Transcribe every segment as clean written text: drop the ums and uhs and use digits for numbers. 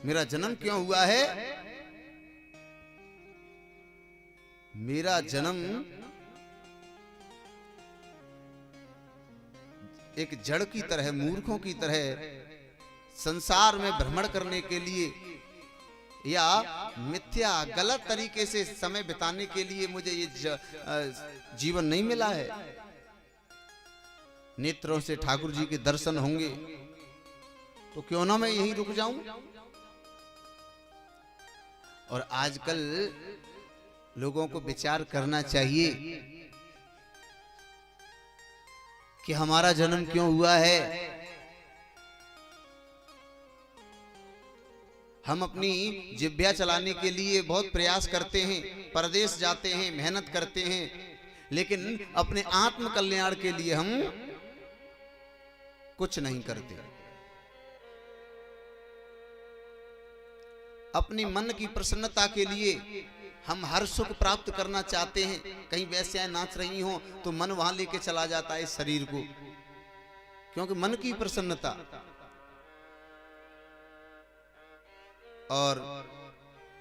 मेरा जन्म क्यों हुआ है? मेरा जन्म एक जड़ की तरह, मूर्खों की तरह संसार में भ्रमण करने के लिए या मिथ्या गलत तरीके से समय बिताने के लिए मुझे ये जीवन नहीं मिला है। नेत्रों से ठाकुर जी के दर्शन होंगे तो क्यों ना मैं यहीं रुक जाऊं। और आजकल लोगों को विचार करना चाहिए कि हमारा जन्म क्यों हुआ है। हम अपनी जिह्वा चलाने के लिए बहुत प्रयास करते हैं, परदेश जाते हैं, मेहनत करते हैं, लेकिन अपने आत्म कल्याण के लिए हम कुछ नहीं करते। अपनी मन की प्रसन्नता के लिए हम हर सुख प्राप्त करना चाहते हैं। कहीं वैश्याएं नाच रही हो तो मन वहां लेके चला जाता है इस शरीर को, क्योंकि मन की प्रसन्नता। और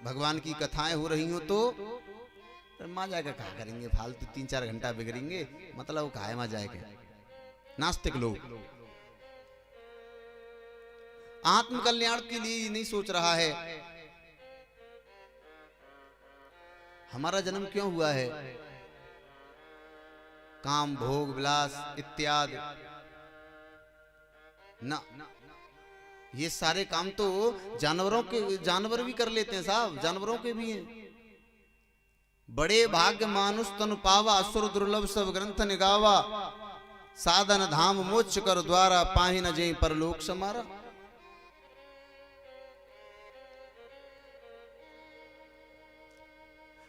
भगवान की कथाएं हो रही हो तो मां जाएगा कहा करेंगे, फालतू 3-4 घंटा बिगड़ेंगे, मतलब कहा मां जाएगा। नास्तिक लोग आत्म कल्याण के लिए नहीं सोच रहा है। हमारा जन्म क्यों हुआ है? काम, भोग, विलास इत्यादि ना, ये सारे काम तो जानवर भी कर लेते हैं साहब, जानवरों के भी हैं। बड़े भाग्य मानुष तनु पावा, असुर दुर्लभ सब ग्रंथ निगावा, साधन धाम मोक्ष कर द्वारा, पाहि न जई परलोक समारा।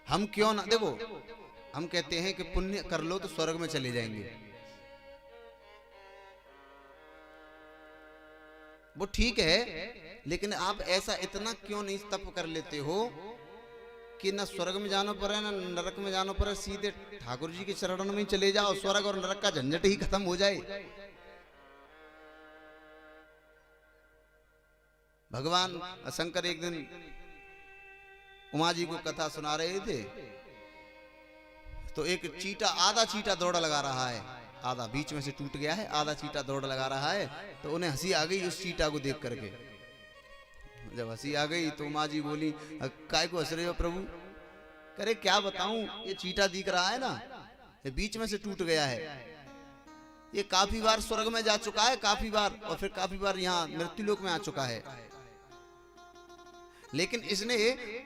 हम क्यों ना, देखो हम कहते हैं कि पुण्य कर लो तो स्वर्ग में चले जाएंगे, वो ठीक है, लेकिन आप ऐसा इतना क्यों नहीं तप कर लेते हो कि न स्वर्ग में जाना पड़े न नरक में जाना पड़े, सीधे ठाकुर जी के चरणों में चले जाओ, स्वर्ग और नरक का झंझट ही खत्म हो जाए। भगवान शंकर एक दिन उमा जी को कथा सुना रहे थे तो एक चीटा, आधा चीटा दौड़ लगा रहा है, आधा बीच में से टूट गया है, आधा चीटा दौड़ लगा रहा है। तो उन्हें हंसी आ गई उस चीटा को देख करके। जब हंसी आ गई तो माँ जी बोली, काय को हंस रहे हो प्रभु? करे क्या बताऊं, ये चीटा दिख रहा है ना, ये बीच में से टूट गया है, ये काफी बार स्वर्ग में जा चुका है, काफी बार, और फिर काफी बार यहाँ मृत्यु लोक में आ चुका है, लेकिन इसने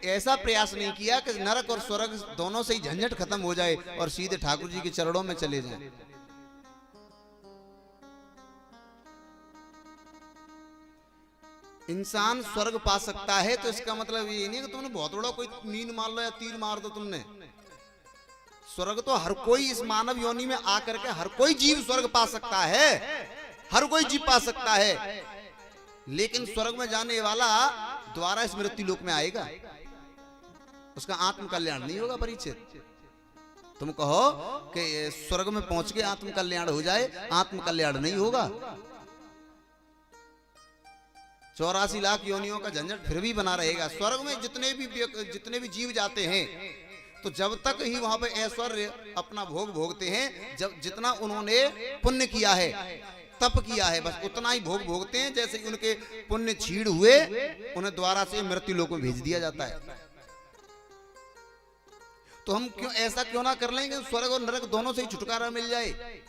ऐसा प्रयास नहीं किया कि नरक और स्वर्ग दोनों से ही झंझट खत्म हो जाए और सीधे ठाकुर जी के चरणों में चले जाएं। इंसान स्वर्ग पा सकता है तो इसका मतलब ये नहीं कि तुमने बहुत बड़ा कोई मीन मार लो या तीर मार दो तुमने। स्वर्ग तो हर कोई इस मानव योनि में आकर के हर कोई जीव स्वर्ग पा सकता है, हर कोई जीव पा सकता है, लेकिन स्वर्ग में जाने वाला द्वारा इस मृत्यु लोक में आएगा, उसका आत्म कल्याण नहीं होगा। परिचित तुम कहो कि स्वर्ग में पहुंच के आत्म कल्याण हो जाए, आत्म कल्याण नहीं होगा। 84 लाख योनियों का झंझट फिर भी बना रहेगा। स्वर्ग में जितने भी जीव जाते हैं तो जब तक ही वहां पे ऐश्वर्य अपना भोग भोगते हैं, जब जितना उन्होंने पुण्य किया है, तप किया है, बस उतना ही भोग भोगते हैं। जैसे कि उनके पुण्य छीड़ हुए, उन्हें द्वारा से मृत्यु लोक में भेज दिया जाता है। तो हम क्यों ऐसा क्यों ना कर लेंगे, स्वर्ग और नरक दोनों से ही छुटकारा मिल जाए।